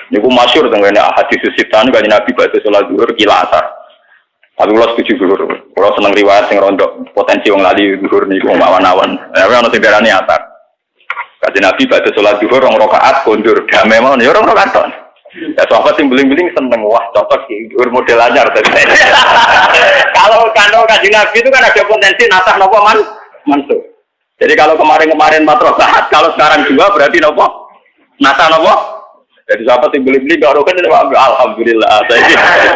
Niku masyhur teng ngene hadis sitani kanjeng Nabi badhe salat zuhur kila asar. Tapi kalau setuju zuhur, kalau seneng riwayat sing rondo potensi wong lali zuhur niku awan-awan. Tapi ana sing darani asar. Kanjeng Nabi badhe salat zuhur 2 rakaat kondur damai mawon ya 2 rakaat ton. Ya sahabat sing beling-beling seneng wah cocok iki zuhur model anyar tadi. Kalau kanjeng Nabi itu kan ada potensi nasah napa mansuh. Jadi kalau kemarin 4 rakaat, kalau sekarang 2 berarti napa? Nasah napa? Jadi sahabat yang beli-beli gak rokan itu alhamdulillah. Saya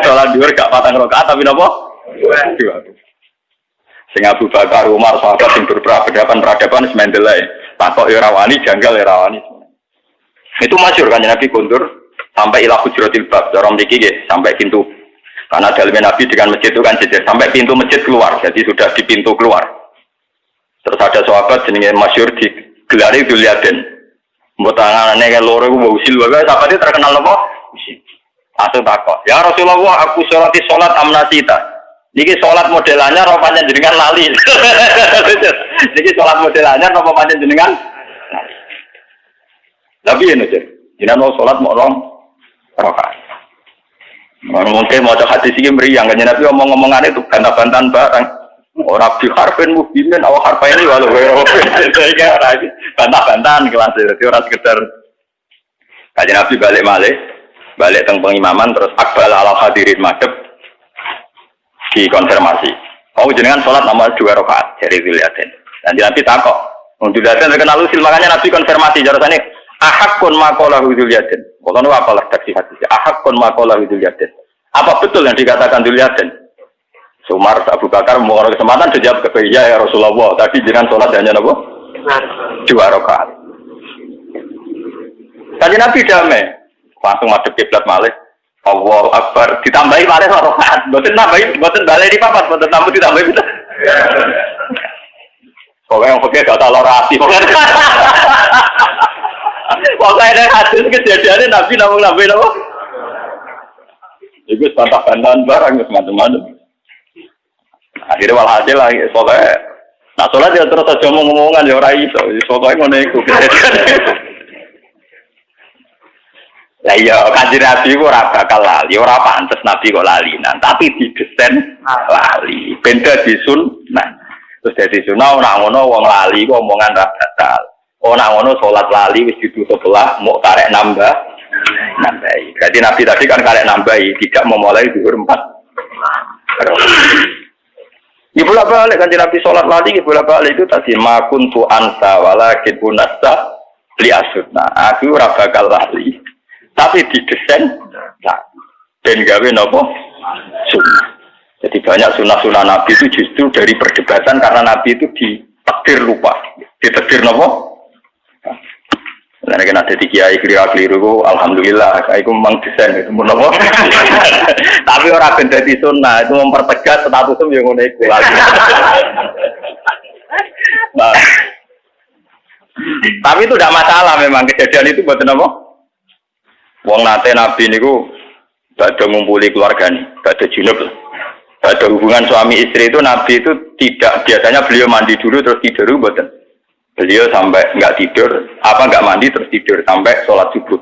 sholat zuhur gak 4 rakaat tapi napa? 2. Sing Abu Bakar, Umar, sahabat yang peradaban semendelai. Takok ya rawani, janggal ya rawani. Itu masyhur kan Nabi kondur sampai ila hujratil bab, cara mriki nggih, sampai pintu. Karena dalamnya Nabi dengan masjid itu kan jejer sampai pintu masjid keluar. Jadi sudah di pintu keluar. Terus ada sahabat jenenge masyhur di gelari Dzulyaden. Mbok tangane kan loro iku usil wae sahabat terkenal apa? Usil. Langsung takok, "Ya Rasulullah, aku sholati sholat amnasita." Niki sholat modelannya apa panjenengan lali? Niki sholat modelannya apa panjenengan? Tapi ya nggih. Jenengan mau sholat mau 2 rakaat. Mungkin mau hadis iki mriyang kan Nabi omong-omongan itu bantah-bantahan barang. Orang diharfin mubinin awak harfa ini walau saya kira bantah-bantahan kelas itu orang sekedar kajian Nabi balik teng pengimaman terus akbal ala hadirin madhab dikonfirmasi jenengan sholat nomor 2 rakaat dari Dzulyaden dan Nabi takok Dzulyaden terkenal usil makanya Nabi konfirmasi jarasane ahakun maqalahu Dzulyaden kalau nu apalah taksi hadis ahakun maqalahu Dzulyaden apa betul yang dikatakan Dzulyaden? Umar Abu Bakar mau kesempatan dijawab ke ya Rasulullah tadi jenengan sholat hanya apa? 2 rakaat. Tadi Nabi damai langsung madhep kiblat malih. Allahu Akbar ditambahi malih 2 rakaat. Mboten balik di papat, mboten tambah ditambahi itu. Pokoknya yang pakai gak tahu orasi. Pokoknya ada hadis kejadiannya Nabi nambahin apa? Itu bantah-bantahan barang semacam-macam. Akhirnya walhasil lagi, soalnya, nah soalnya dia terus aja ngomong-ngomongan ya orang iso, soalnya ngono iku. Lah iya, kanjeng Nabi ku ora bakal lali, ora pantes Nabi kok lalinan, tapi didesain lali, benda disunah. Terus dadi sunah ora ngono wong lali ku omongan ra batal. Ora ngono salat lali wis ditutup sebelah, mau karek nambahi. Berarti Nabi tadi kan karek nambahi, tidak memulai zuhur 4. Ibu balik kan Nabi sholat lagi, ibu balik itu tadi makun tu ansa walakin punasa li asutna. Aku rabakal lali, tapi didesain dan gawe nopo sunnah. Jadi banyak sunnah Nabi itu justru dari perdebatan karena Nabi itu ditakdir lupa, ditakdir nopo. Karena kan ada di kiai keliru, alhamdulillah, saya itu memang desain itu nopo. Tapi orang benda di sunnah itu mempertegas statusnya yang ngono iku lagi. Nah, tapi itu tidak masalah memang kejadian itu buat nopo. Wong nate Nabi niku badhe ngumpuli keluarga nih, badhe junub. Badhe hubungan suami istri itu Nabi itu tidak biasanya beliau mandi dulu terus tidur mboten. Beliau sampai nggak tidur, nggak mandi terus tidur sampai sholat subuh.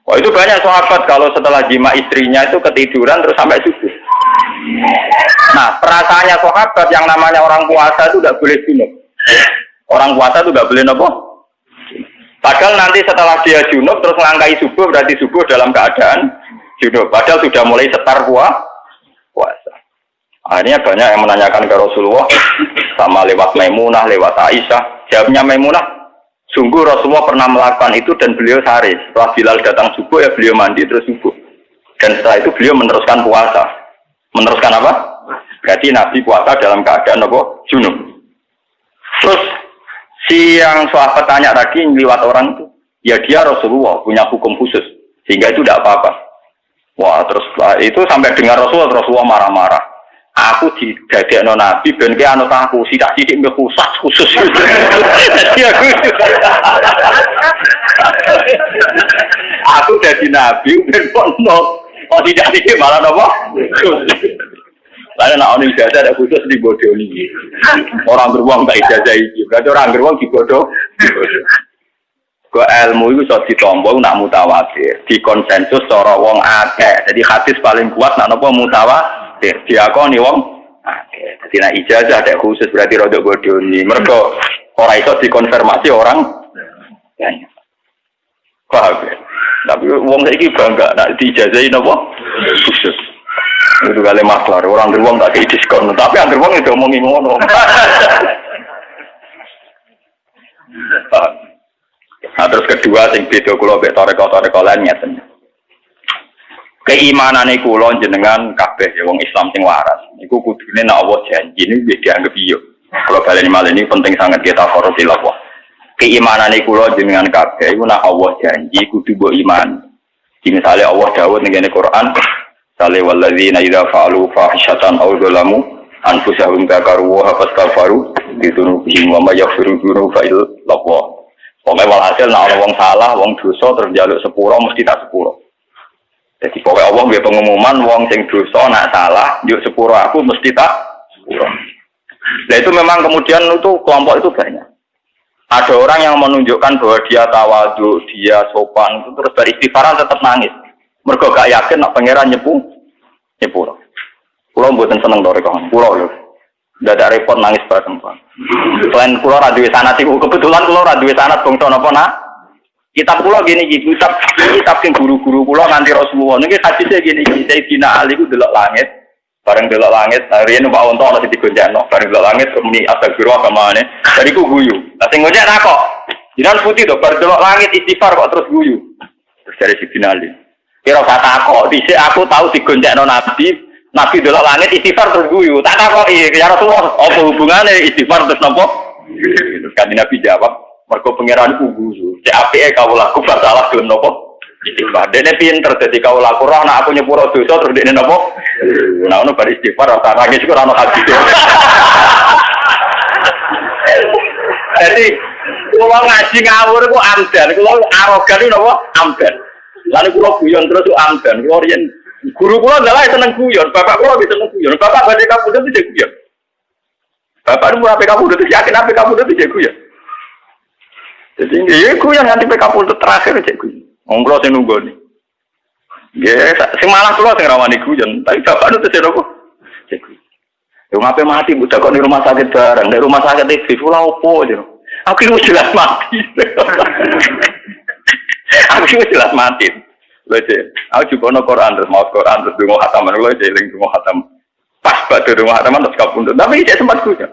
Wah itu banyak sahabat kalau setelah jima istrinya itu ketiduran terus sampai subuh. Nah perasaannya sahabat yang namanya orang puasa itu nggak boleh junub. Orang puasa itu nggak boleh nopo. Padahal nanti setelah dia junub terus melangkai subuh berarti subuh dalam keadaan junub. Padahal sudah mulai setar puasa. Akhirnya banyak yang menanyakan ke Rasulullah sama lewat Maimunah, lewat Aisyah. Jawabnya Maimunah, sungguh Rasulullah pernah melakukan itu dan beliau sehari. Setelah Bilal datang subuh ya beliau mandi terus subuh. Dan setelah itu beliau meneruskan puasa. Meneruskan apa? Berarti Nabi puasa dalam keadaan apa? Junub. Terus si yang sahabat tanya tadi lewat orang itu, ya dia Rasulullah punya hukum khusus sehingga itu tidak apa-apa. Wah terus itu sampai dengar Rasulullah marah-marah. Aku didadekno Nabi ben ki anut aku sidik-sidik mbek khusus. Jadi aku dadi Nabi ben kono. Oh tidak malah napa? Lalu nak orang ijazah ada khusus dibodohi. Orang beruang tak ijazah itu. Berarti orang beruang dibodoh. Go ilmu itu iso ditampa nak mutawatir, dikonsensus cara wong akeh. Jadi hadis paling kuat nak napa mutawatir, diakoni wong akeh. Dadi nek ijazah ada khusus berarti rada bodoni. Mergo ora iso dikonfirmasi orang banyak. Paham ya? Tapi wong saiki bangga nak diijazahi napa khusus. Itu kali masalah, orang beruang tak kayak diskon, tapi yang beruang itu omongin ngono. Nah, terus kedua, sing beda kula mbek toreko-toreko lainnya ten. Keimanane kula jenengan kabeh ya wong Islam sing waras. Iku kudune nek Allah janji niku dianggap iya. Kalau baleni malih ini penting sangat kita korupsi Allah. Keimanane kula jenengan kabeh iku nek Allah janji kudu mbok iman. Misalnya Allah dawuh ning Quran Sale walladzina idza fa'alu fahishatan aw zalamu anfusahum dzakaru wa fastaghfaru dzunubihim wa may yaghfiru dzunuba illa Allah. Pokoke walhasil nek ana wong salah, wong dosa terus njaluk sepuro mesti tak sepuro. Jadi pokoke Allah nggih pengumuman wong sing dosa nek salah njuk sepuro aku mesti tak sepuro. Nah itu memang kemudian itu kelompok itu banyak. Ada orang yang menunjukkan bahwa dia tawadhu, dia sopan, itu terus beristighfar tetap nangis. Mergo gak yakin nak pangeran nyepuro. Kulo mboten seneng to rek kulo lho. Ndak ada repot nangis bareng. Selain kulo ra duwe sanad iku kebetulan kulo ra duwe sanad bangsa napa nak. Kitab kulo gini iki, kitab sing guru-guru kulo nganti Rasulullah. Niki hadise gini iki, Sayyidina Ali ku delok langit. Bareng delok langit, riyen Pak Wonto ana digonjakno, bareng delok langit muni astagfirullah kamane. Dari ku guyu. Lah sing gonjak ra kok. Jinan putih to, bareng delok langit istighfar kok terus guyu. Terus dari Sayyidina Ali. Kira kata kok, dhisik aku tahu digonjakno Nabi delok langit istighfar terus guyu. Tak takoki ya Rasulullah, apa hubungane istighfar terus napa? Terus kan Nabi jawab, mergo pangeran ku guyu. Cek apike kawulaku bar salah gelem napa? Istighfar. Dene pinter dadi kawulaku roh nek aku nyepuro dosa terus dene napa? Nah ono bar istighfar ora nangis iku ora ono hadis. Jadi kula ngaji ngawur ku amdan, kula arogan niku napa? Amdan. Lalu kula guyon terus amdan, kula riyen guru kula ndalah seneng guyon, bapak kula wis seneng guyon. Bapak badhe kapundhut iki guyon. Bapak nu ape kapundhut iki yakin ape kapundhut iki guyon. Jadi nggih guyon nganti pe kapundhut terakhir iki guyon. Wong kula sing nunggoni. Nggih, sing malah kula sing rawani guyon, tapi bapak nu tesih apa? Yo ngape mati budak kok di rumah sakit bareng, di rumah sakit iki kula opo yo. Aku wis jelas mati. Aku wis jelas mati. Lho cek, aku juga ono Quran terus mau Quran terus donga khatam lho cek ling donga khatam. Pas badhe donga khatam terus kapundhut. Tapi cek sempat kuja.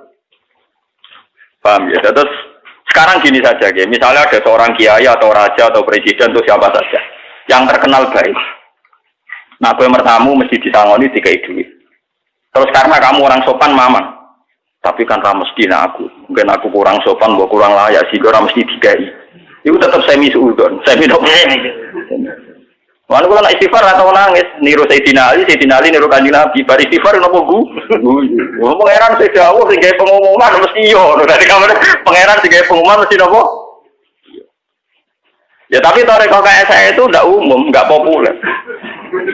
Paham ya? Terus sekarang gini saja ya, misalnya ada seorang kiai atau raja atau presiden atau siapa saja yang terkenal baik. Nah, kowe mertamu mesti disangoni dikai duit. Terus karena kamu orang sopan mamang. Tapi kan ra mesti aku. Mungkin aku kurang sopan, mbok kurang layak sih ora mesti dikai. Itu tetap semi suudon, semi dok. Mana kalau nak istighfar atau nangis, niru Sayyidina Ali niru Kanjeng Nabi. Bar istighfar nopo gu? Pangeran sing dawuh sing gawe pengumuman mesti yo. Dari kamar pangeran sing gawe pengumuman mesti nopo? Ya tapi toreko kayak saya itu enggak umum, enggak populer.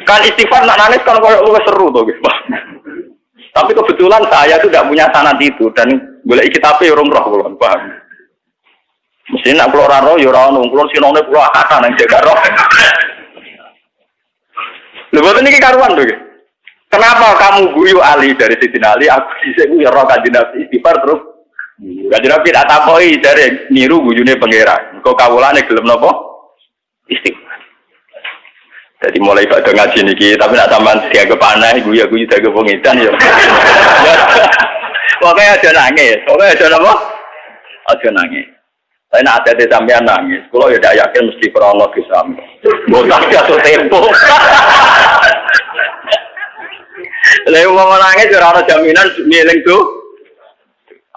Kan istighfar nak nangis kan koyo luwih seru to, Guys. Tapi kebetulan saya itu enggak punya sanad itu dan golek kitabe urung roh kula, paham. Mesti nak kula ora roh ya ora ono, kula sinone kula akatan nang jaga roh. Lha boten iki karuan to, Guys. Kenapa kamu guyu Ali dari Sayyidina Ali, aku dhisik ya roh Kanjeng Nabi istighfar terus. Kanjeng Nabi tak takoki jare niru guyune pangeran. Kok kawulane gelem napa? Istighfar. Jadi mulai pada ngaji niki, tapi nak sampean dianggap aneh, guyu-guyu dianggap pengidan ya. Pokoknya aja nangis, pokoknya aja napa? Aja nangis. Saya nak ada sampean nangis, kalau ya tidak yakin mesti kronolog bisa. Botak jatuh tempo. Lalu mau nangis, orang jaminan miling tuh.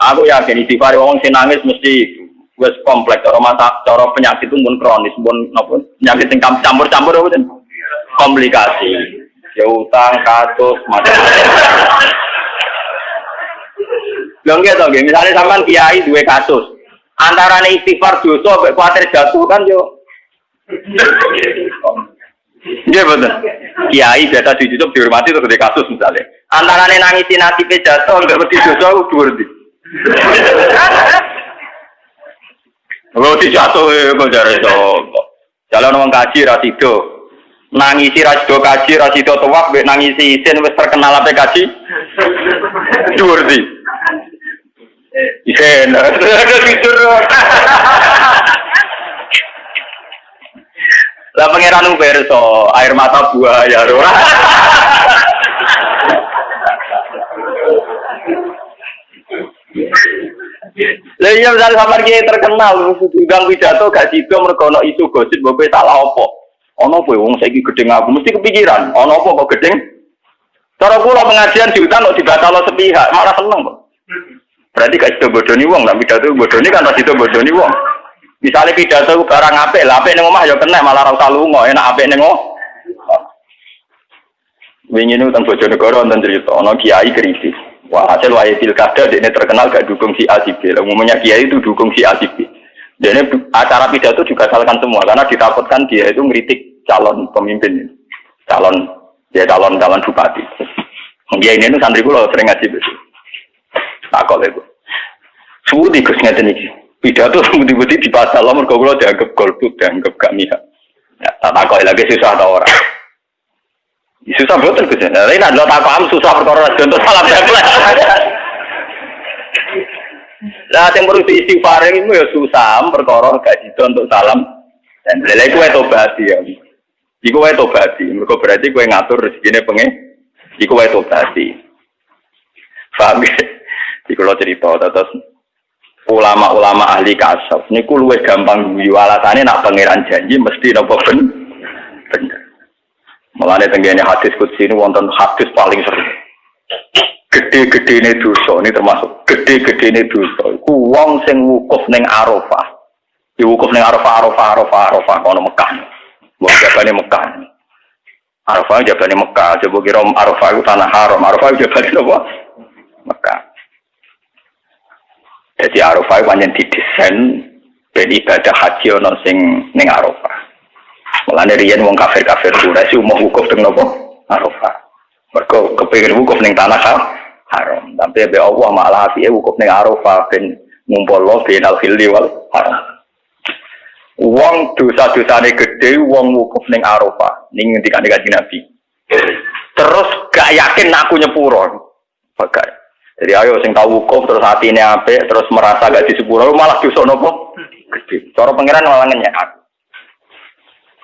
Aku yakin istighfar wong sing nangis mesti wis kompleks cara penyakit itu pun kronis, pun napa penyakit sing campur-campur apa ten? Komplikasi. Ya utang, kasus, macam-macam. Lho nggih to nggih, misale sampean kiai duwe kasus. Antarane istighfar dosa mek kuwatir jatuh kan yo. Nggih betul. Kiai biasa dicucuk dihormati terus gede kasus misalnya. Antarane nangisi nasibe jatuh mek wedi dosa dhuwur ndi. Kalau dijatuh kok jare sapa. Jalan wong kaji ra sido. Nangisi ra sido kaji ra sido tuwak mek nangisi isin wis terkenal ape kaji. Dhuwur di. Isin jujur. Lah pangeran Uberso, air mata buaya ora. Lah iya misalnya sampean ki terkenal diundang pidato gak sida mergo ana isu gosip mbok salah apa. Ana apa wong saiki gedeng aku mesti kepikiran, ana apa kok gedeng? Cara kula pengajian diundang kok dibatalo sepihak, malah seneng kok. Berarti gak sida bodoni wong, nek pidato bodoni kan ora sida bodoni wong. Misale pidato barang apik, lah apik ning omah ya kena malah ora usah lunga, enak apik ning omah. Wingi niku teng Bojonegoro wonten crita ana kiai kritis. Wah, hasil wae pilkada dia terkenal gak dukung si A si B. Umumnya kiai itu dukung si A si B. Dia acara pidato juga salahkan semua karena ditakutkan dia itu ngeritik calon pemimpin, calon bupati. Dia ini santri kula sering ngaji betul. Takut itu. Suwi Gus ngeten iki. Pidato budi-budi di pasal mergo kula dianggap golput, dianggap gak mihak. Ya, tak takut lagi susah ta ora. Susah betul Gus. Lain adalah tak paham susah perkara contoh salam dablek. Lah sing perlu istighfar itu ya susah perkara gak sida untuk salam. Dan lha iku wae tobat ya. Iku wae tobat. Mergo berarti kowe ngatur rezekine pengen. Iku wae tobat. Paham ya? Iku lho cerita terus ulama-ulama ahli kasaf niku luwih gampang guyu alasane nak pangeran janji mesti napa bener. Mulane tenggene hadis qudsi ini wonten hadis paling sering. Gede-gedene dosa ini termasuk gede-gedene dosa. Iku wong sing wukuf ning Arafah. Di wukuf ning Arafah kono Mekah. Wong jabane Mekah. Arafah jabane Mekah, coba kira Arafah itu tanah haram. Arafah jabane apa? Mekah. Jadi Arafah pancen didesain ben ibadah haji ana sing ning Arafah. Mulane riyen wong kafir-kafir Quraisy umum wukuf teng napa? Arafah. Mergo kepengin wukuf ning tanah haram. Tapi be Allah malah apike wukuf ning Arafah ben ngumpulno benal khilli wal haram. Wong dosa-dosane gedhe wong wukuf ning Arafah ning ngendikane Kanjeng Nabi. Terus gak yakin aku nyepuro. Bagai. Jadi ayo sing tau wukuf terus atine apik terus merasa gak disepuro malah dosa napa? Gedhe. Cara pangeran malah nyenyek.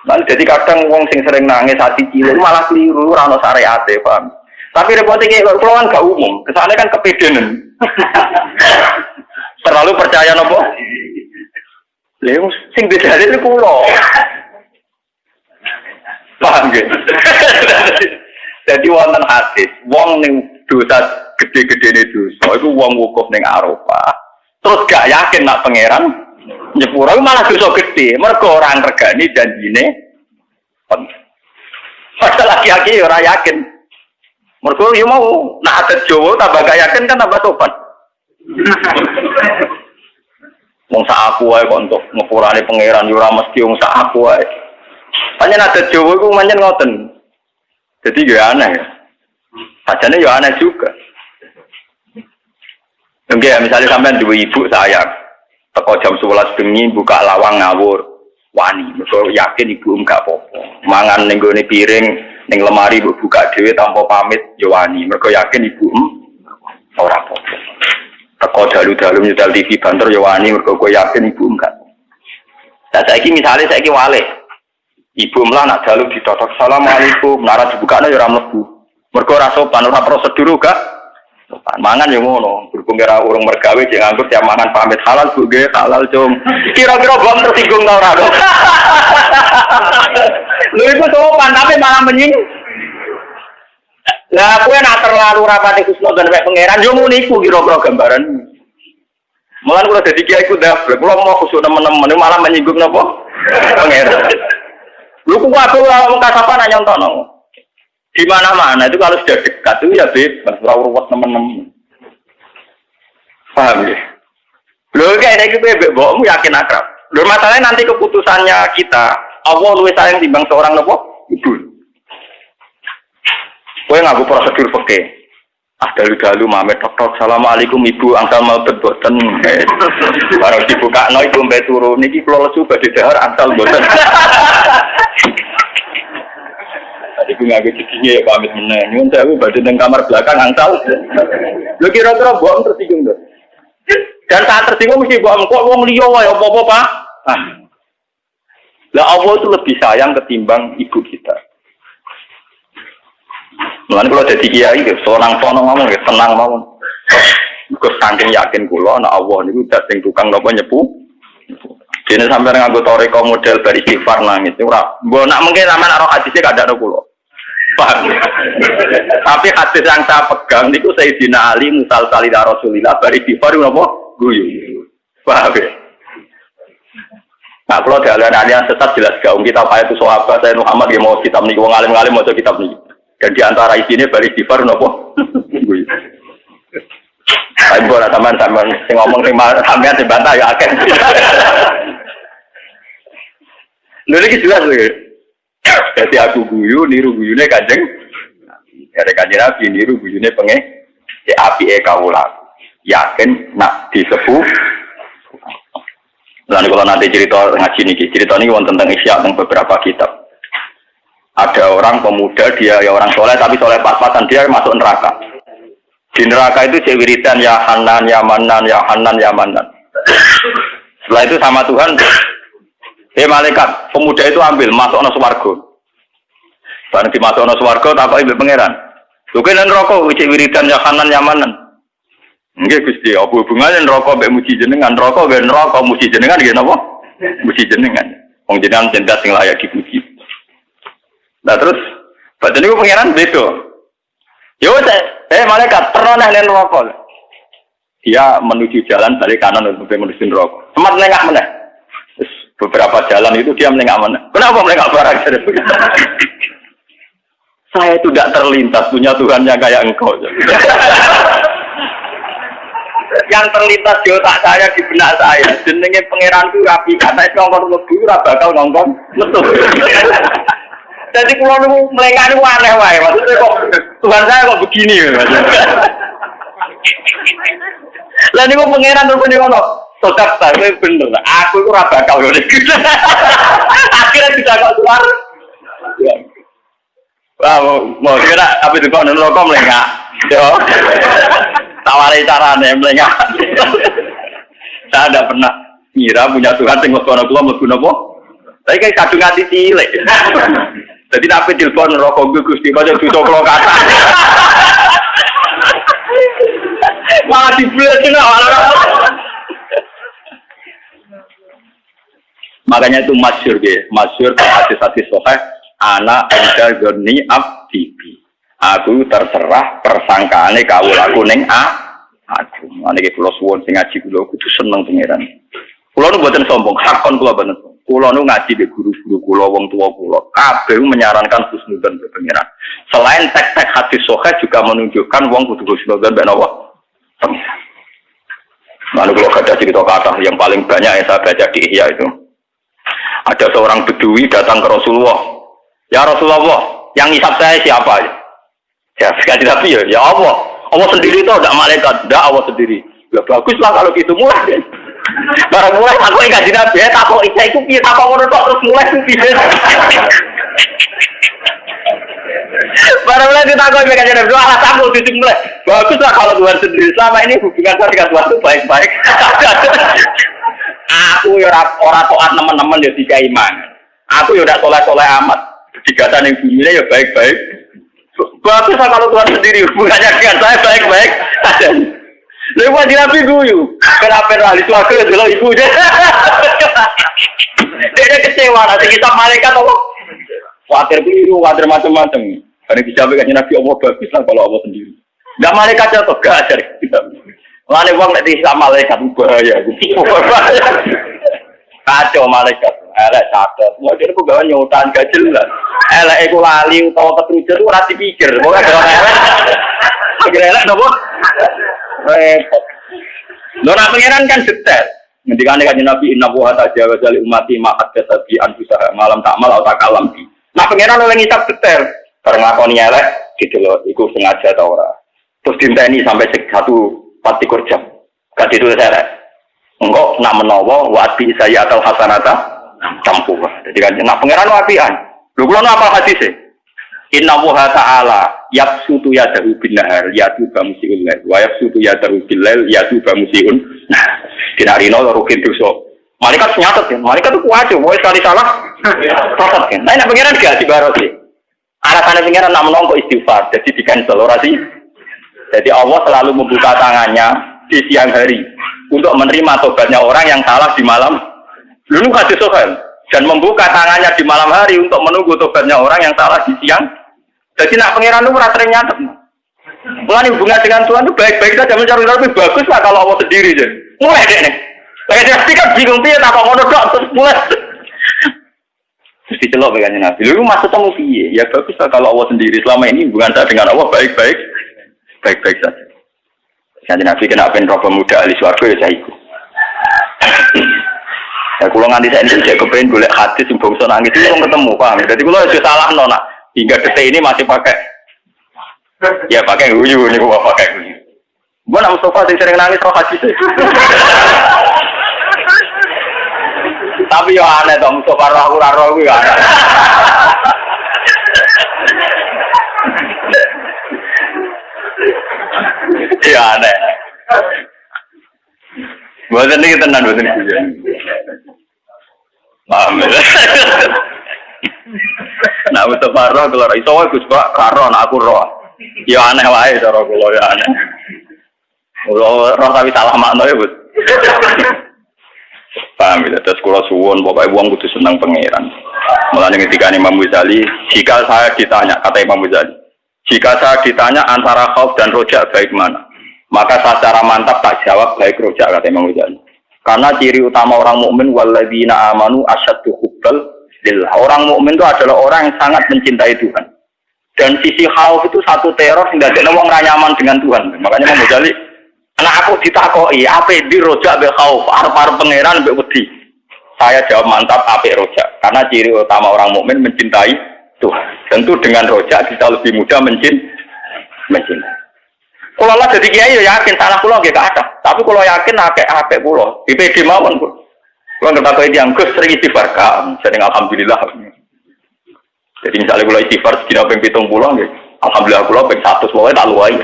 Lan jadi kadang wong sing sering nangis hati cilik malah keliru ora ono syariate, paham. Tapi repote iki kok kan gak umum, kesane kan kepedenan. Terlalu percaya napa? Lha sing bedane itu kula. Paham nggih? Jadi wonten hadis, wong ning dosa gede-gedene dosa iku wong wukuf ning Arafah. Terus gak yakin nak pangeran nyepuro malah dosa gede, mergo ora ngregani janjine. Masalah lagi ora yakin. Mergo yo mau nak adat Jawa tambah gak yakin kan tambah sopan. Wong sak aku wae kok untuk ngepurane pangeran yo ora mesti wong sak aku wae. Pancen adat Jawa iku pancen ngoten. Jadi yo aneh. Sajane yo aneh juga. Enggak, misalnya sampean duwe ibu sayang. Teko jam 11 bengi buka lawang ngawur wani mergo yakin ibu enggak apa-apa mangan ning gone piring ning lemari mbok buka dhewe tanpa pamit yo wani mergo yakin ibu ora apa-apa teko dalu-dalu nyetel TV banter yo wani mergo kowe yakin ibu enggak. Lah saiki misale saiki wale ibu mlah nak dalu ditotok assalamualaikum nara dibukane yo ora mlebu mergo ora sopan ora prosedur gak mangan yang ngono, berhubung kira urung mergawe jek nganggur tiap mangan pamit halal Bu nggih, halal cum. Kira-kira bom tersinggung ta ora lho. Lho iku sopan tapi malah menyinggung. Lah kowe nak terlalu rapati husnudzon wek pangeran yo ngono iku kira-kira gambaran. Mulan kula dadi kiai ku ndablek, kula mau khusuk temen-temen malah menyinggung napa? Pangeran. Lho ku wae wong kasapan nyontono. Di mana-mana itu kalau sudah dekat itu ya bebas, rawat teman-teman. Paham ya? Loh kayak ini bebek, kamu yakin akrab. Loh masalahnya nanti keputusannya kita, Allah lebih sayang timbang seorang nopo ibu. Kowe nganggo prosedur peke. dalu mame tok assalamualaikum ibu angsal malbet boten. Barang dibukakno ibu mbek turu niki kula lesu badhe dahar angsal boten. Tadi gue ngagak cicinya ya pamit meneh. Nyun sewu badhe nang kamar belakang angsal. Lho kira-kira bohong tersinggung to. Dan saat tersinggung mesti bohong kok wong liya wae apa-apa, Pak. Lah Allah itu lebih sayang ketimbang ibu kita. Mulane kalau dadi kiai seorang ngomong tenang mawon. Gue saking yakin kula nek Allah niku dak sing tukang napa nyepu. Dene sampeyan nganggo toreko model bar istighfar nangis ora. Mbok nak mungkin sampean ora hadise kadakno kula. Paham. Tapi hadis yang saya pegang niku Sayyidina Ali musal salida Rasulillah bar istighfar napa guyu. Paham ya? Nah, kalau ada aliran sesat jelas gaung kita apa itu sahabat saya Muhammad yang mau kitab nih, wong alim-alim mau kitab nih. Dan di antara isinya bari istighfar nopo. Ayo ora sampean sing ngomong sing sampean sing bantah ya akeh. Lha iki jelas lho. Dadi aku guyu niru guyune Kanjeng. Ada Kanjeng Nabi niru guyune penge apike kawula. Yakin nak disepuh. Lalu kalau nanti cerita ngaji nih, cerita ini wonten tentang Isya tentang beberapa kitab. Ada orang pemuda dia ya orang soleh tapi soleh pas-pasan dia masuk neraka. Di neraka itu wiridan ya Hanan ya Manan ya Hanan ya Manan. Setelah itu sama Tuhan, malaikat pemuda itu ambil masuk no swarga. Bareng dimasuk no swarga tak ambil pangeran. Lho kene neraka wiridan ya Hanan ya Manan. Nggih Gusti, apa hubungannya neraka mbek muji jenengan? Neraka mbek neraka muji jenengan nggih napa? Muji jenengan. Wong jenengan cinta sing layak dipuji. Nah terus badan niku pangeran beda. Yo malaikat terus nang neraka. Dia menuju jalan balik kanan untuk menuju neraka. Semat nengah meneh. Terus beberapa jalan itu dia menengah meneh. Kenapa menengah barang? Saya itu tidak terlintas punya Tuhan yang kayak engkau. Yang terlintas di otak saya, di benak saya jenenge pangeran itu rapi kata itu ngongkon lebu ora bakal ngongkon metu. Jadi kula niku mlengak niku aneh wae maksudnya kok Tuhan saya kok begini lah niku pangeran terus niku ono sodak saya bener aku itu ora bakal ngene akhirnya bisa kok keluar mau kira apa itu kok neraka mlengak yo tawari carane mlengak. Saya tidak pernah ngira punya Tuhan sing ngono kula mlebu napa. Tapi kayak kadung ati cilik. Jadi tapi telepon neraka Gusti kaya dosa kula kata. Malah diblesin makanya itu masyhur nggih, masyhur hadis-hadis sahih ana anda goni abdibi. Aku terserah persangkaane kawulaku ning aku. Ane iki kula suwun sing ngaji kula kudu seneng pangeran. Kula nu mboten sombong, hakon kula bener. Kula nu ngaji be guru-guru kula wong tuwa kula. Kabeh menyarankan husnudzon be pangeran. Selain tek-tek hadis sahih juga menunjukkan wong kudu husnudzon be napa? Pangeran. Lalu kalau ada cerita kata yang paling banyak yang saya baca di Ihya itu. Ada seorang bedui datang ke Rasulullah. Ya Rasulullah, yang hisab saya siapa? Ya, sekali Nabi ya Allah. Allah sendiri itu tidak malaikat, tidak Allah sendiri. Ya baguslah kalau gitu mulai. Barang mulai aku enggak di Nabi, takut saya itu piye, takut ngono terus mulai itu piye. Barang mulai ditakut enggak jadi doa alas aku dimulai. Baguslah kalau Tuhan sendiri. Selama ini hubungan saya dengan Tuhan itu baik-baik. Aku ya ora taat teman-teman ya tiga iman. Aku ya udah soleh-soleh amat. Digatan yang buminya ya baik-baik. Baguslah kalau Tuhan sendiri hubungannya dengan saya baik-baik. Lalu wajib Nabi guyu. Kenapa ahli suaka dulu ibu dia? Dia kecewa nanti kita malaikat Allah. Khawatir biru, khawatir macam-macam. Karena dijamin Nabi Allah baguslah kalau Allah sendiri. Enggak malaikat jatuh gajar kita. Lalu wong nek sama malaikat bahaya. Kacau malaikat. Elek catet. Mungkin aku gawe nyutan gak jelas. Elek iku lali utawa ketrucut ora dipikir. Pokoke elek. Elek napa? Repot. Lho nak pengiran kan detail. Ngendikane kanjeng Nabi inna wa ta'ala jali ummati ma hadatsa bi anfusaha malam takmal atau takalam bi. Nah pengiran oleh ngisap detail. Bareng lakoni elek gitu loh, iku sengaja ta ora. Terus dinteni sampai 1-4 jam. Gak ditulis elek. Engko nak menawa wati saya atau hasanata campur. Jadi kan nak pangeran wapian. Lho kula apa hadise? Inna wa ta'ala yabsutu yadahu bin nahar yatu bamusiun lail wa yabsutu yadahu bil lail yatu bamusiun. Nah, dinarino rukin dosa. Malaikat nyatet ya. Malaikat itu kuat yo, sekali salah. Catet kan. Nah, nek pangeran gak dibaroti. Alasan pangeran nak menawa kok istighfar, jadi di cancel ora sih. Jadi Allah selalu membuka tangannya di siang hari untuk menerima tobatnya orang yang salah di malam. Dulu hadis Sahih dan membuka tangannya di malam hari untuk menunggu tobatnya orang yang salah di siang. Jadi nak pangeran itu ora sering nyatet. Mulane hubungan dengan Tuhan itu baik-baik saja mencari tapi bagus lah kalau Allah sendiri je. Mulai deh nih. Lagi kan bingung piye tak kok ngono tok terus mulai. Terus dicelok dengan Nabi. Lu maksud kamu piye? Ya bagus lah kalau Allah sendiri. Selama ini hubungan saya dengan Allah baik-baik saja. Jadi Nabi kena pen roh pemuda ahli swarga ya saya ikut. Ya kalau nganti saya ini saya kepengen golek hadis sing bangsa nangis itu belum ketemu, paham? Jadi kalau sudah salah nona hingga detik ini masih pakai ya pakai guyu nih gua pakai guyu. Gua nak Mustafa sering nangis kok hadis. Tapi yo aneh toh Mustafa roh kuwi aneh. Ya aneh. Buatan ini tenan buatan ini. Paham ya? Nah, Mustafa roh keluar. Iso wae Gus Pak, karo nak aku roh. Ya aneh wae cara kula ya aneh. Roh tapi salah makna ya, Bud. Paham ya? Terus kula suwun pokoke wong kudu seneng pangeran. Mulane ketika Imam Ghazali, jika saya ditanya, kata Imam Ghazali, jika saya ditanya antara khauf dan roja baik mana? Maka secara mantap tak jawab baik roja, kata Imam Ghazali. Karena ciri utama orang mukmin walladzina amanu asyaddu hubbal lillah. Orang mukmin itu adalah orang yang sangat mencintai Tuhan. Dan sisi khauf itu satu teror sehingga dia wong ra nyaman dengan Tuhan. Makanya Imam Ghazali, anak aku ditakoki, "Ape di roja be khauf?" Arep pangeran mbek wedi. Saya jawab mantap ape roja. Karena ciri utama orang mukmin mencintai Tuhan. Tentu dengan roja kita lebih mudah mencintai. Kalau Allah jadi kiai ya yakin salah pulau gak ada. Tapi kalau yakin apik pulau, IPD mawon pun. Kalau nggak tahu itu yang Gus sering istighfar kan, sering alhamdulillah. Jadi misalnya kalau istighfar sedina ping 70 nggih, alhamdulillah pulau ping 100 wae tak luwai.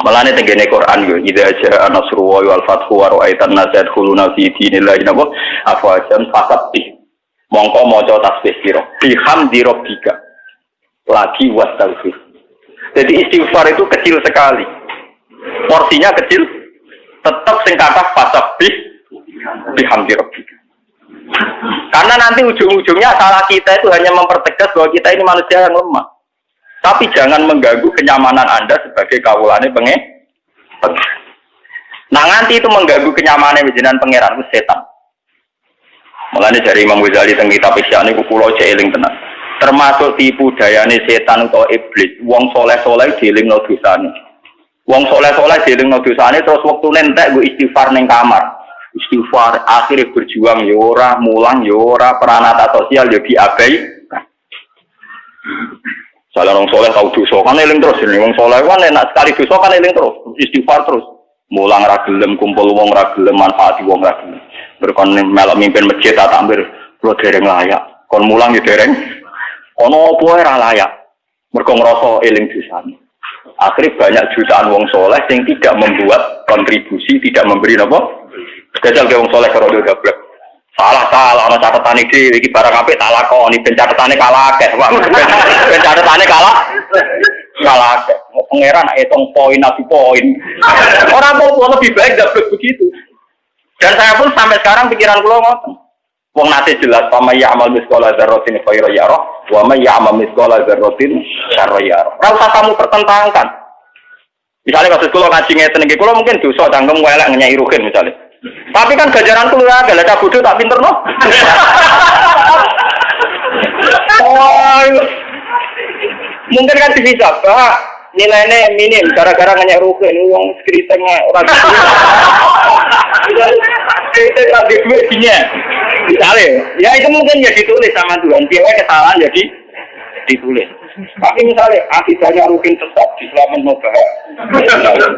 Malane tengene Quran yo, idza jaa nasrullahi wal fathu wa ra'aitan nas yadkhuluna fi dinillahi afwajan fasabbih. Mongko maca tasbih sira, bihamdi rabbika. Lagi wastaghfir. Jadi istighfar itu kecil sekali. Porsinya kecil, tetap sing kathah fasabbih bihamdi rabbika. Karena nanti ujung-ujungnya salah kita itu hanya mempertegas bahwa kita ini manusia yang lemah. Tapi jangan mengganggu kenyamanan Anda sebagai kawulane pengen. Nah nanti itu mengganggu kenyamanan jenengan pangeran itu setan. Mulane dari Imam Ghazali teng kitab Ihya niku kula cek eling tenan. Termasuk tipu dayane setan atau iblis. Wong soleh-soleh dielingno dosane. Wong soleh-soleh dielingno dosane terus wektune entek nggo istighfar ning kamar. Istighfar akhirnya berjuang ya ora, mulang ya ora, peranata sosial ya diabaikan. Salah wong soleh tau dosa kan eling terus. Wong soleh kan enak sekali dosa kan eling terus, istighfar terus. Mulang ra gelem, kumpul wong ra gelem, manfaati wong ra gelem. Berkon melok mimpin masjid tak tampir kula dereng layak. Kon mulang ya dereng ono apa ora layak. Mergo ngrasa eling dosane. Akhirnya banyak jutaan wong soleh yang tidak membuat kontribusi, tidak memberi apa? Jajal ke wong soleh karo gablek. Salah ana catatan iki barang apik tak lakoni, ben catetane kalah akeh. Ben catetane kalah akeh. Pangeran nek etong poin ati poin. Ora apa-apa lebih baik gablek begitu. Dan saya pun sampai sekarang pikiran kula ngoten. Wong nate jelas sama ya'mal misqala dzarratin khairan yarah wa may ya'mal misqala dzarratin syarran yarah. Ora usah kamu pertentangkan. Misalnya kasus kula ngaji ngeten iki, kula mungkin dosa cangkem elek ngenyai ruhin misalnya. Tapi kan gajaran kula agak lha bodho tak pinterno. Oh, mungkin kan bisa, Pak. Nilainya minim gara-gara ngenyai ruhin wong skritenge ora. Itu lagi duitnya. Misalnya, ya itu mungkin ya ditulis sama Tuhan. Dia kesalahan jadi ditulis. Tapi misalnya akidahnya rukin tetap di selamat nobah.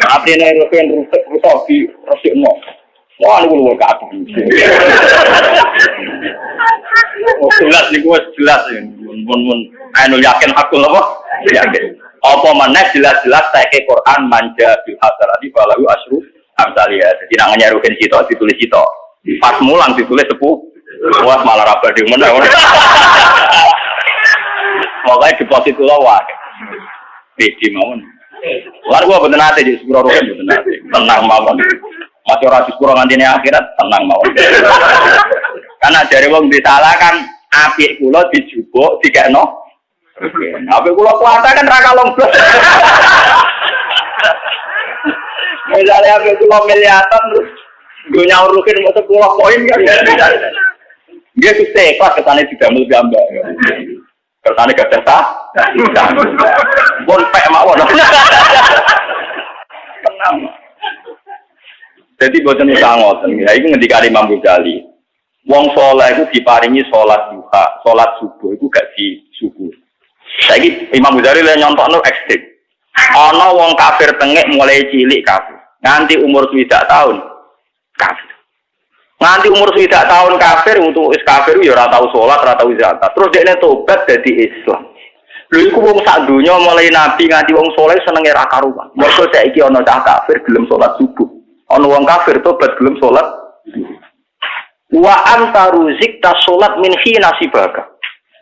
Artinya rukin rusak di resik no. Wah, ini luar kabur. Jelas nih, gue jelas ya. Anu yakin aku apa? Yakin. Apa mana jelas-jelas saya ke Quran manja bil hasanati falahu asyru amsaliyah. Jadi namanya rukin cito ditulis cito. Pas mulang ditulis 10. Wah, malah raba di mana? Pokoknya deposit lo wah. Bedi mawon. Lalu gua bener nate jadi sepuro rukin bener nate. Tenang mawon. Masih orang sepuro ngantine akhirat tenang mawon. Karena dari wong disalah kan apik kula dijupuk dikekno. Apik kula kuwata kan ra kalong blas. Misalnya apik kula miliatan terus gue nyaur rukin mau 10 poin kan. Dia sukses kelas kesana didamel gambar. Kesana gak ada bon pek mawon. Tenang. Jadi boten sangoten. Ya iku ngendikane Imam Ghazali. Wong saleh iku diparingi salat duha, salat subuh iku gak di subuh. Saiki Imam Ghazali le nyontokno ekstrem. Ana wong kafir tengek mulai cilik kafir. Nganti umur 7 tahun kafir. Nganti umur 7 tahun kafir untuk is kafir ya ora tau salat, ora tau zakat. Terus dekne tobat dadi Islam. Lha iku wong sak donya mulai nabi nganti wong saleh senenge ra karuan. Mergo saiki ana cah kafir gelem salat subuh. Ana wong kafir tobat gelem salat. Wa anta ruzikta salat min hina sibaka.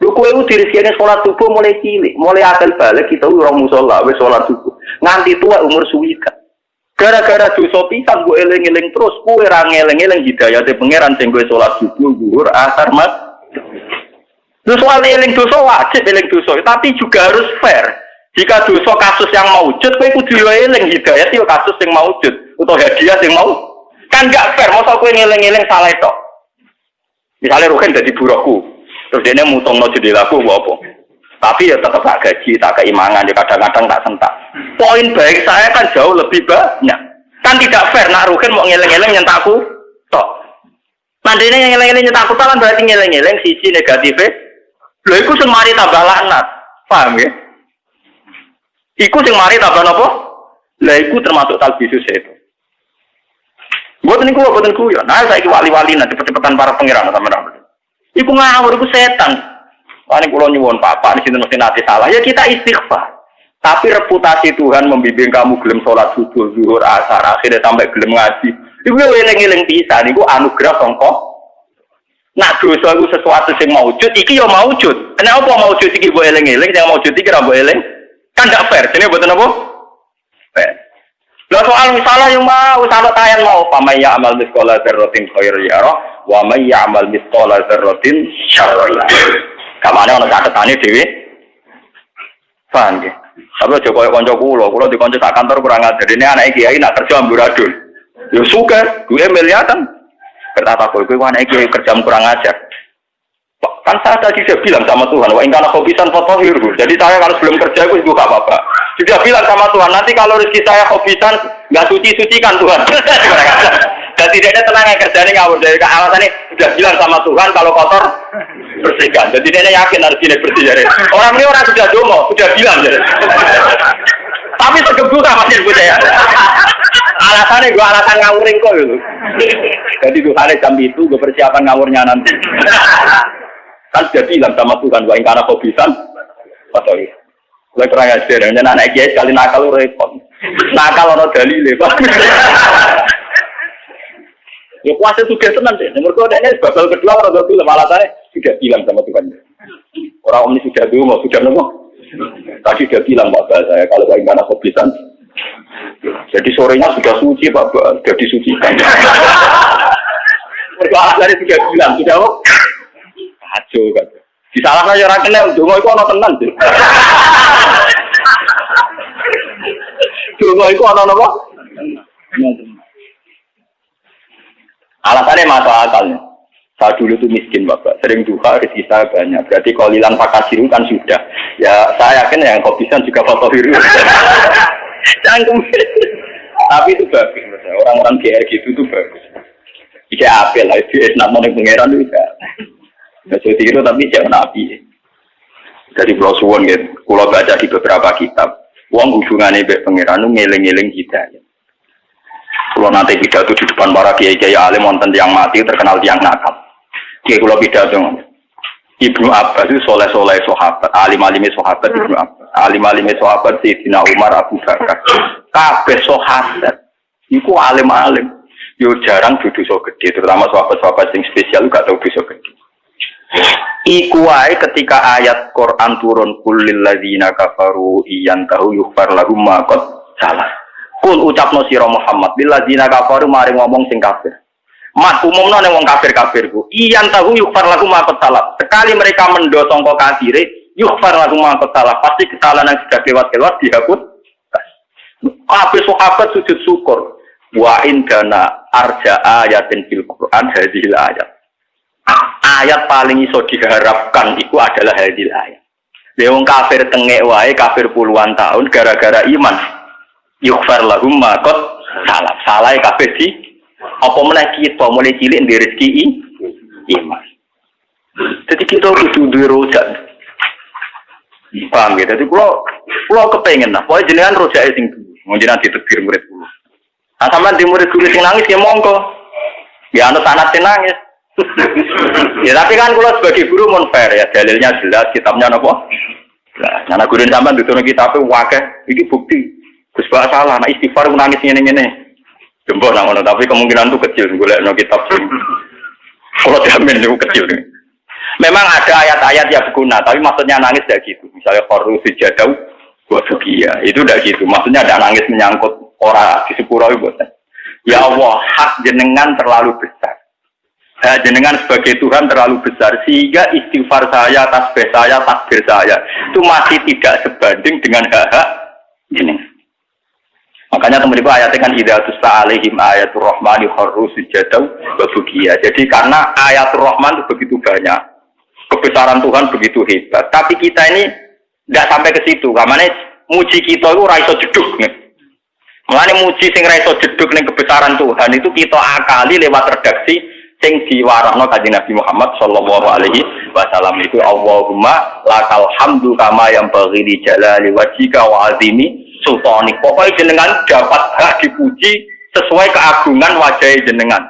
Lho kowe ku dirizkine salat subuh mulai cilik, mulai akal balik kita ora musala wis salat subuh. Nganti tua umur suwidak. Gara-gara dosa pisan gue eling-eling terus, gue ra ngeling-eling hidayate pangeran sing gue salat subuh, zuhur, asar, maghrib. Terus soal eling dosa wajib eling dosa, tapi juga harus fair. Jika dosa kasus yang maujud, gue kudu eling hidayat yo kasus yang maujud atau hadiah yang mau. Kan gak fair, masa gue ngeling-eling salah itu. Misalnya Ruhin jadi burukku, terus dia mutongno jendelaku apa? Tapi ya tetap tak gaji, tak keimangan, ya kadang-kadang tak sentak. Poin baik saya kan jauh lebih banyak. Kan tidak fair, nak Rukin mau ngeleng-ngeleng nyentakku, tok. Mandine yang ngeleng-ngeleng nyentakku, kan berarti ngeleng-ngeleng sisi negatifnya. Loh, itu semari tambah laknat. Paham ya? Iku semari tambah apa? Lah, itu termasuk talbisus itu. Buatan ku ya. Nah, saya wali-wali nanti cepet-cepetan para pengiran sama-sama. Iku ngawur, iku setan. Ini kalau nyuwun papa, di sini mesti nanti salah. Ya kita istighfar. Tapi reputasi Tuhan membimbing kamu gelem sholat subuh, zuhur, asar, akhirnya sampai gelem ngaji. Itu eling-eling pisan, itu anugerah songkok. Nak dosa itu sesuatu yang maujud, iki yo maujud. Kenapa maujud iki mbok eling-eling, yang maujud iki ra mbok eling? Kan gak fair. Ini betul apa? Fair. Lah soal misalnya yang mau salat tayan mau pamay ya'mal mithqala dzarratin khairan yarah wa may ya'mal mithqala dzarratin syarran yarah. Kamane ana catetane dhewe. Paham nggih? Tapi aja koyo kanca kula di kanca sak kantor kurang ajar. Dene anake kiai nak kerja amburadul. Ya suka, duwe miliatan. Bertata kowe anake kiai kerja kurang ajar. Kan saya tadi sudah bilang sama Tuhan, wa in kana khobisan fatahhirhu. Jadi saya kalau belum kerja itu enggak apa-apa. Sudah bilang sama Tuhan, nanti kalau rezeki saya khobisan enggak suci-sucikan Tuhan. Dan tidaknya tenang yang kerjanya ngawur dari alasannya sudah bilang sama Tuhan kalau kotor bersihkan. Jadi dia yakin harus ini bersih jadi. Orang ini orang sudah dongo, sudah bilang jadi. Tapi segebuka masih percaya. Alasannya gue alasan ngawurin kok gitu. Jadi Tuhan jam itu gue persiapan ngawurnya nanti. Kan sudah bilang sama Tuhan gue ingkar hobisan. Betul ya. Gue kurang ajar. Dan anak kiai sekali nakal repot. Nakal orang dalile. Ya puasa juga tenang deh. Nomor dua ini babal kedua orang tua bilang alasannya sudah bilang sama Tuhan. Orang ini sudah dulu, sudah nunggu. Tadi sudah bilang Pak saya kalau bagaimana hobisan. Jadi sorenya sudah suci Pak, sudah disucikan. Mereka alasannya sudah bilang, sudah apa? Kacau kan. Disalahkan orang kena, dungo itu orang tenang sih. Dungo itu orang apa? Alasannya masuk akalnya. Saya dulu tuh miskin Bapak, sering duha rezeki saya banyak. Berarti kalau hilang fakasiru kan sudah. Ya saya yakin yang kopisan juga fotohiru. Cangkem. Tapi itu bagus. Orang-orang GR gitu tuh bagus. Ija apel lah, itu namanya pangeran itu. Nggak jadi itu tapi jangan nabi. Jadi kalau suwon gitu, kalau baca di beberapa kitab, wong hubungannya mbek pangeran ngeling-eling hidayah. Kalau nanti pidato di depan para kiai-kiai alim wonten yang mati terkenal tiang nakal. Kiai kalau pidato Ibnu Abbas itu soleh-soleh sahabat, alim-alim sahabat Ibnu Abbas, alim-alim sahabat Sayyidina Umar, Abu Bakar, kabeh sahabat. Iku alim-alim, yo jarang dosa gede, terutama sahabat-sahabat yang spesial gak tau dosa gede. Iku wae ketika ayat Quran turun kulil ladzina kafaru iyantahu yughfar lahum ma qad salah. Kul ucapno sira Muhammad bil ladzina kafaru mari ngomong sing kafir. Mas umumno ning wong kafir-kafirku iyantahu yughfar lahum ma qad salah. Sekali mereka mendo sangka kafire yughfar lahum ma qad salah, pasti kesalahan yang sudah lewat-lewat dihapus. Kabeh sahabat sujud syukur. Wa indana arja ayatin fil Quran hadhil ayat. Ayat paling iso diharapkan itu adalah hadil ayat. Wong kafir tengek wae kafir puluhan tahun gara-gara iman. Yughfar lahum ma qad salah. Salah kafir di apa meneh kita mulai cilik ndek rezeki iman. Jadi kita kudu duwe rojak. Paham ya? Jadi kula kepengin lah. Pokoke jenengan rojake sing duwe. Jenengan ditetir murid kula. Nah sampean di murid kula sing nangis ya monggo. Ya ana sanad sing nangis. Ya tapi kan kalau sebagai guru mon fair ya dalilnya jelas kitabnya apa? Nah, anak guru sampean dudono kitabnya wakeh iki bukti. Gus Ba salah nek istighfar nangis ngene-ngene. Jembok nang ngono tapi kemungkinan itu kecil golekno kitab sing kalau jamin itu kecil. Memang ada ayat-ayat yang berguna tapi maksudnya nangis tidak gitu. Misalnya qaru sujadau wa sukiya. Itu tidak gitu. Maksudnya ada nangis menyangkut ora di sepuro itu. Ya Allah, hak jenengan terlalu besar. Jenengan sebagai Tuhan terlalu besar sehingga istighfar saya, tasbih saya, takbir saya itu masih tidak sebanding dengan hak-hak jenengan. Makanya teman-teman ayatnya kan idzatus alaihim ayatul rahmani kharru sujadau wa bukiya. Jadi karena ayatul rahman itu begitu banyak, kebesaran Tuhan begitu hebat. Tapi kita ini tidak sampai ke situ. Karena muji kita itu ra iso jeduk nih. Mulane muji sing ra iso jeduk ning kebesaran Tuhan itu kita akali lewat redaksi sing diwarahno Kanjeng Nabi Muhammad sallallahu alaihi wasallam itu Allahumma lakal hamdu kama yang bagi li jalali wajhika wa azimi sultanik. Pokoknya jenengan dapat hak dipuji sesuai keagungan wajah jenengan.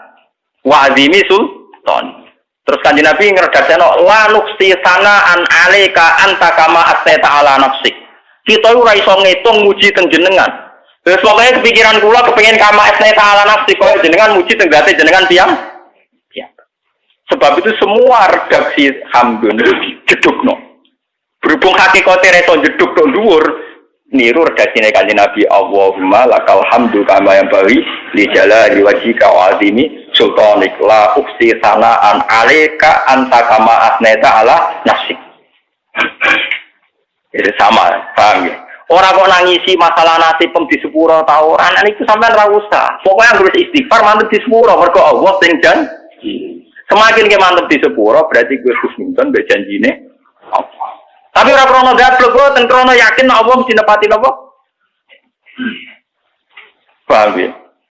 Wa azimi sultan. Terus Kanjeng Nabi ngredakno la nuqsi sana an alaika anta kama astata ala nafsik. Kita ora iso ngitung muji teng jenengan. Terus pokoknya kepikiran kula kepengin kama astata ala nafsik kok jenengan muji teng berarti jenengan tiang. Sebab itu semua redaksi hamdun itu jedukno. Berhubung hakikate reso jeduk tok dhuwur, niru redaksine Kanjeng Nabi Allahumma lakal hamdu kama yang bagi li jalali wajhika wa azimi sultanik la uksi sanaan alaika anta kama asneta ala nafsik. Itu sama, paham ya? Orang kok nangisi masalah nasib di sepuro tau anak itu sampean ra usah. Pokoke anggere istighfar mantep di sepuro mergo Allah sing janji. Semakin ke mantep di sepuro berarti gue husnudon mbek janjine Allah. Tapi ora krono gablok kok ten krono yakin Allah mesti nepati napa? Paham ya?